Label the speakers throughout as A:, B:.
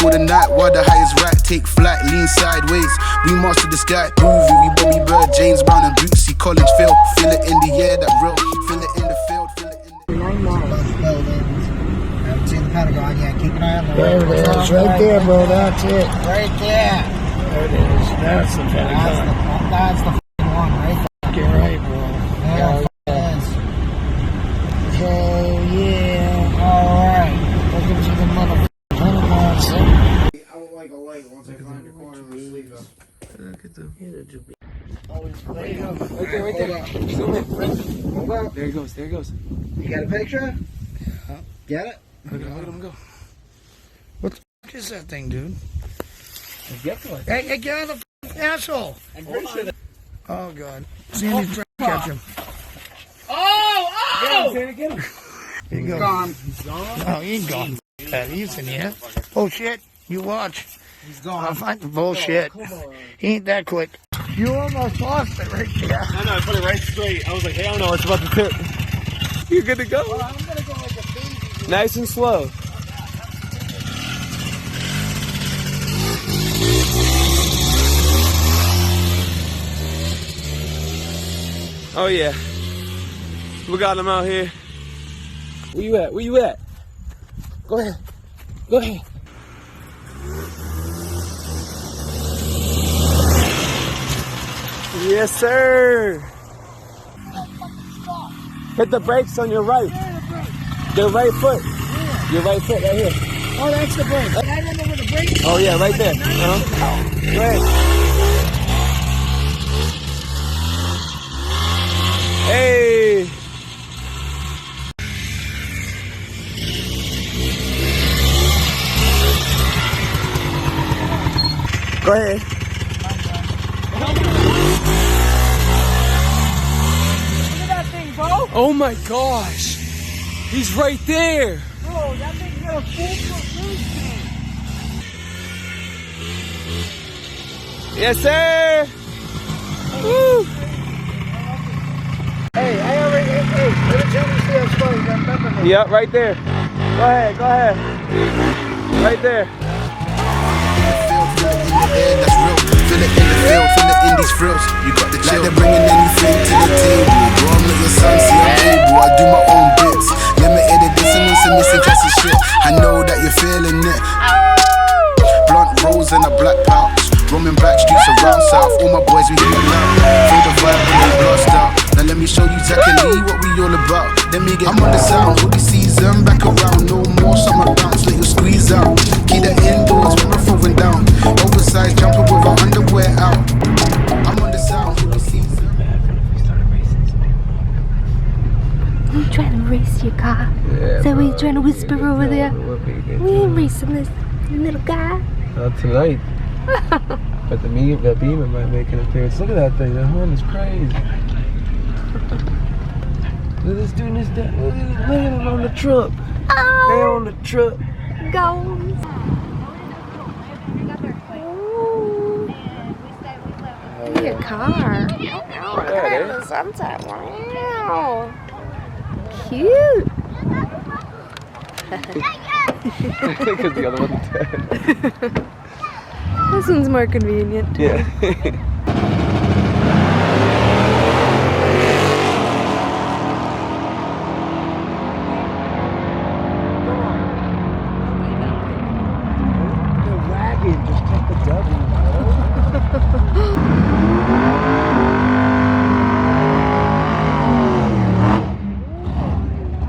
A: for the night while the highest right take flight, lean sideways. We march to the sky, groovy. We Bobby Bird, James Brown and Bootsy Collins Phil. Feel it in the air, that real. Feel it in the field, feel it in the
B: 9 miles.
C: See the Pentagon, yeah, keep an eye on the
B: There it is, right there, bro. That's it.
C: Right there.
B: There it is. That's the Pentagon.
C: That's the one, right?
B: Fucking right, bro.
C: Yeah, it is.
B: Hell yeah.
C: Alright.
B: Welcome to the motherfucking Pentagon, son.
C: I would like a light once I find the corner of the sleeve up.
B: Look at them.
C: There you go.
D: Right there. Zoom in.
C: Hold up.
D: There he goes. There he goes.
C: You got a picture?
B: Yeah.
C: Get it?
D: Look at him go.
B: What the fuck is that thing, dude?
D: Get to it.
B: Hey, get out of the fucking asshole.
C: I'm pretty sure that.
B: Oh, God. Sandy's trying to catch him.
C: Oh!
D: Get him.
B: Here you go.
C: Gone.
B: No, he ain't gone. He's in here. Oh, shit. You watch.
C: He's gone.
B: I'll find the bullshit. He ain't that quick. You almost lost it right there.
D: I know, I put it right straight. I was like, hell no, it's about to tip. You're good to go.
C: Well, I'm gonna go like a baby.
D: Nice and slow. Oh yeah. We got him out here. Where you at? Where you at? Go ahead. Go ahead. Yes, sir. Hit the brakes on your right. Your right foot. Your right foot right here.
C: Oh, that's the brake. I don't know where the brake is.
D: Oh yeah, right there. Go ahead. Hey. Go ahead. Oh my gosh! He's right there!
C: Bro, that thing's got a full foot
D: Yes, sir! Woo!
C: Hey, let me tell you see how slow you got remember.
D: Yep, right there. Go ahead, go ahead. Right there.
A: feel it in the air, that's real. Feel it in the field, feel it in these frills. You got the chill. Like they're bringing anything to the table. Bro, I'm not your son, see I'm able. I do my own bits. Limited edition, some missing classic shit. I know that you're feeling it. Blunt rolls and a black pouch. Roaming back streets around south. All my boys, we feel loud. Feel the vibe and we blast out. Now let me show you exactly what we all about. Let me get I'm on the sound, hoodie season, back around. No more summer bounce, let you squeeze out. Keep the indoors when we're throwing down. Oversized jumper with our underwear out. I'm on the sound, hoodie season.
E: I'm trying to race your car.
D: Yeah,
E: So we trying to whisper over there. We ain't racing this little guy.
D: Not tonight. But the Beamer might make an appearance. Look at that thing, that horn is crazy. Look at this dude, look at him on the truck.
E: Oh,
D: They're on the truck.
E: goes. Look at car. Oh, look at the sunset. Wow. Cute.
D: Because the other one's dead.
E: This one's more convenient.
D: Yeah. Just take the W,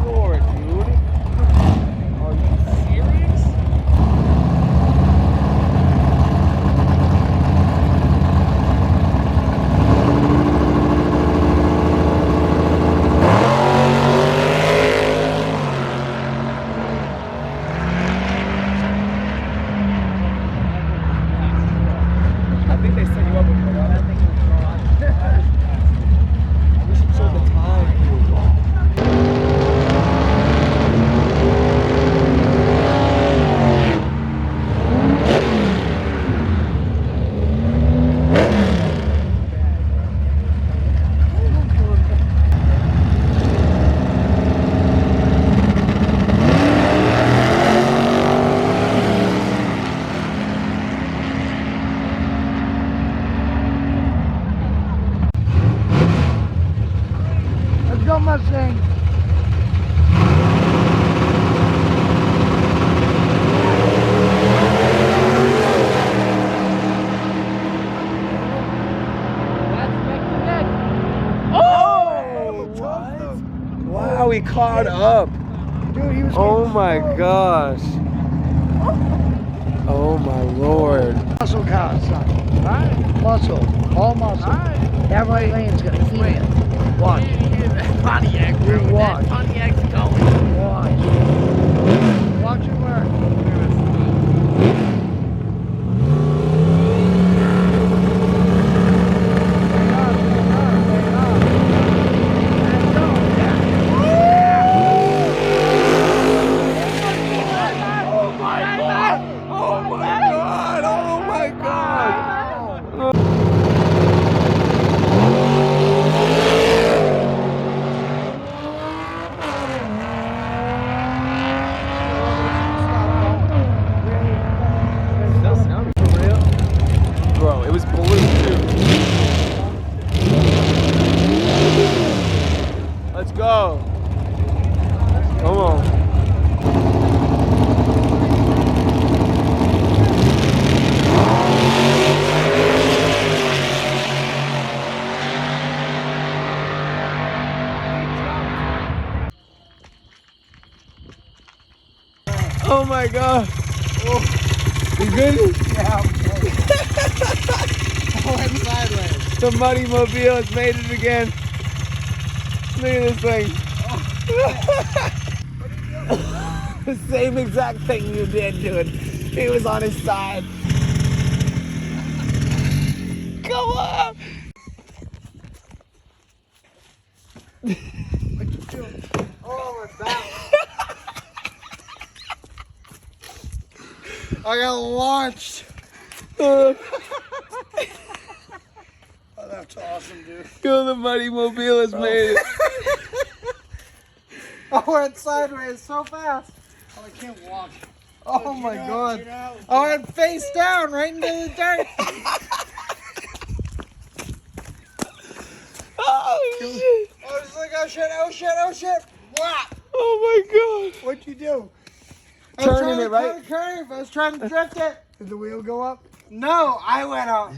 D: Lord, dude. Are you serious? I think they set you he caught up.
B: Dude, he was
D: Oh
B: getting
D: my
B: slow.
D: gosh. Oh my lord.
B: Muscle car, son. Muscle. All muscle. That right lane's gonna eat it. Watch.
F: Pontiac, bro.
B: You watch.
F: That Pontiac's going.
B: Watch. Watch it work.
D: Oh my god. That sounded for real. Bro, it was blue too. Let's go. Come on. Oh my god. You good?
B: Yeah, I'm okay. I went sideways.
D: The Muddy Mobile has made it again. Look at this thing. The same exact thing you did, dude. He was on his side. Come on.
B: Oh, my back. I got launched.
D: Oh,
B: Oh, that's awesome, dude.
D: the Muddy Mobile has made it.
B: I went sideways so fast.
C: Oh, I can't walk.
B: Oh my
C: Get out,
B: god.
C: get out.
B: I went face down right into the dirt.
D: Oh shit.
B: I was like, oh shit, oh shit, oh shit. Whap.
D: Oh my god.
B: What'd you do? I was
D: Turning
B: trying
D: it,
B: to
D: right?
B: cut a curve. I was trying to drift it.
C: Did the wheel go up?
B: No, I went up.